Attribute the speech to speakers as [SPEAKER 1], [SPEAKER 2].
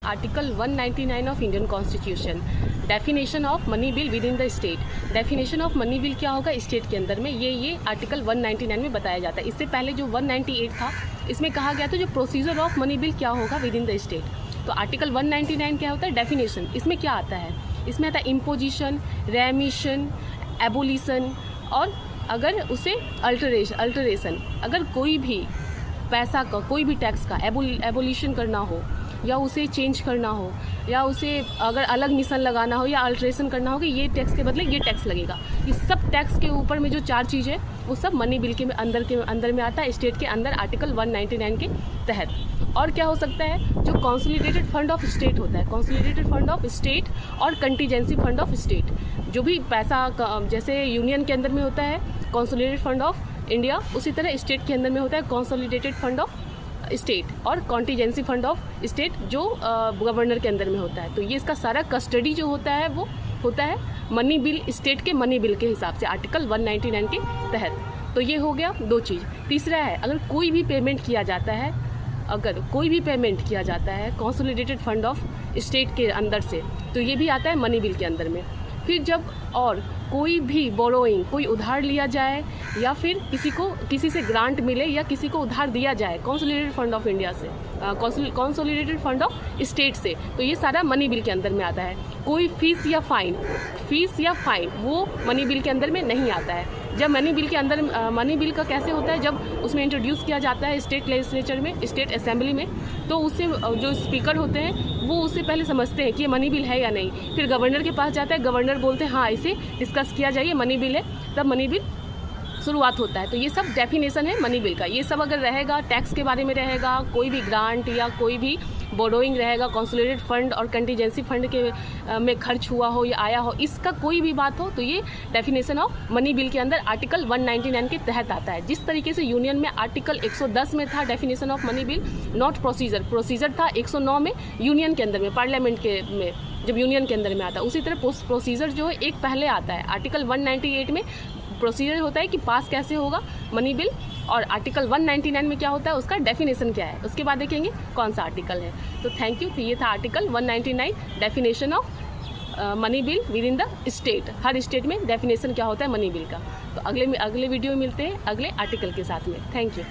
[SPEAKER 1] Article 199 of Indian constitution, definition of money bill with in the state. Definition of money bill क्या होगा state के अंदर में, ये आर्टिकल 199 में बताया जाता है। इससे पहले जो 198 था, इसमें कहा गया था जो प्रोसीजर ऑफ मनी बिल क्या होगा विद इन द स्टेट। तो आर्टिकल 199 क्या होता है, डेफिनेशन। इसमें क्या आता है, इसमें आता है इम्पोजिशन, रेमिशन, एबोलिशन, और अगर उसे अल्टरेशन, अगर कोई भी पैसा का, कोई भी टैक्स का एबोलिशन करना हो, या उसे चेंज करना हो, या उसे अगर अलग मिशन लगाना हो या अल्ट्रेशन करना हो कि ये टैक्स के बदले ये टैक्स लगेगा, ये सब टैक्स के ऊपर में जो 4 चीज़ है वो सब मनी बिल के अंदर में आता है, स्टेट के अंदर आर्टिकल 199 के तहत। और क्या हो सकता है, जो कॉन्सोलिडेटेड फंड ऑफ स्टेट होता है, कॉन्सोलिडेटेड फंड ऑफ स्टेट और कंटीजेंसी फंड ऑफ स्टेट, जो भी पैसा जैसे यूनियन के अंदर में होता है कॉन्सोलिडेटेड फंड ऑफ इंडिया, उसी तरह स्टेट के अंदर में होता है कॉन्सोलिडेटेड फंड ऑफ स्टेट और कॉन्टीजेंसी फंड ऑफ स्टेट, जो गवर्नर के अंदर में होता है। तो ये इसका सारा कस्टडी जो होता है वो होता है मनी बिल, स्टेट के मनी बिल के हिसाब से आर्टिकल 199 के तहत। तो ये हो गया 2 चीज़। तीसरा है, अगर कोई भी पेमेंट किया जाता है, अगर कोई भी पेमेंट किया जाता है कॉन्सोलिडेटेड फंड ऑफ स्टेट के अंदर से, तो ये भी आता है मनी बिल के अंदर में। फिर जब और कोई भी बोरोइंग, कोई उधार लिया जाए, या फिर किसी से ग्रांट मिले, या किसी को उधार दिया जाए कॉन्सोलिडेटेड फंड ऑफ इंडिया से, कॉन्सोलिडेटेड फंड ऑफ स्टेट से, तो ये सारा मनी बिल के अंदर में आता है। कोई फीस या फाइन वो मनी बिल के अंदर में नहीं आता है। जब मनी बिल के अंदर, मनी बिल का कैसे होता है, जब उसमें इंट्रोड्यूस किया जाता है स्टेट लेजिस्लेचर में, स्टेट असेंबली में, तो उससे जो स्पीकर होते हैं वो उससे पहले समझते हैं कि ये मनी बिल है या नहीं। फिर गवर्नर के पास जाता है, गवर्नर बोलते हैं हाँ इसे डिस्कस किया जाए, मनी बिल है, तब मनी बिल शुरुआत होता है। तो ये सब डेफिनेशन है मनी बिल का। ये सब अगर रहेगा, टैक्स के बारे में रहेगा, कोई भी ग्रांट या कोई भी बोरोइंग रहेगा, कॉन्सोलिडेटेड फंड और कंटीजेंसी फंड के में खर्च हुआ हो या आया हो, इसका कोई भी बात हो, तो ये डेफिनेशन ऑफ मनी बिल के अंदर आर्टिकल 199 के तहत आता है। जिस तरीके से यूनियन में आर्टिकल 110 में था definition of money bill, not procedure था 109 में यूनियन के अंदर में, पार्लियामेंट के में जब यूनियन के अंदर में आता है, उसी तरह प्रोसीजर जो है एक पहले आता है। आर्टिकल 198 में प्रोसीजर होता है कि पास कैसे होगा मनी बिल, और आर्टिकल 199 में क्या होता है, उसका डेफिनेशन क्या है, उसके बाद देखेंगे कौन सा आर्टिकल है। तो थैंक यू। तो ये था article 199 definition of money bill with in the state. Her state में डेफिनेशन क्या होता है मनी बिल का। तो अगले वीडियो में मिलते हैं अगले आर्टिकल के साथ में। Thank you.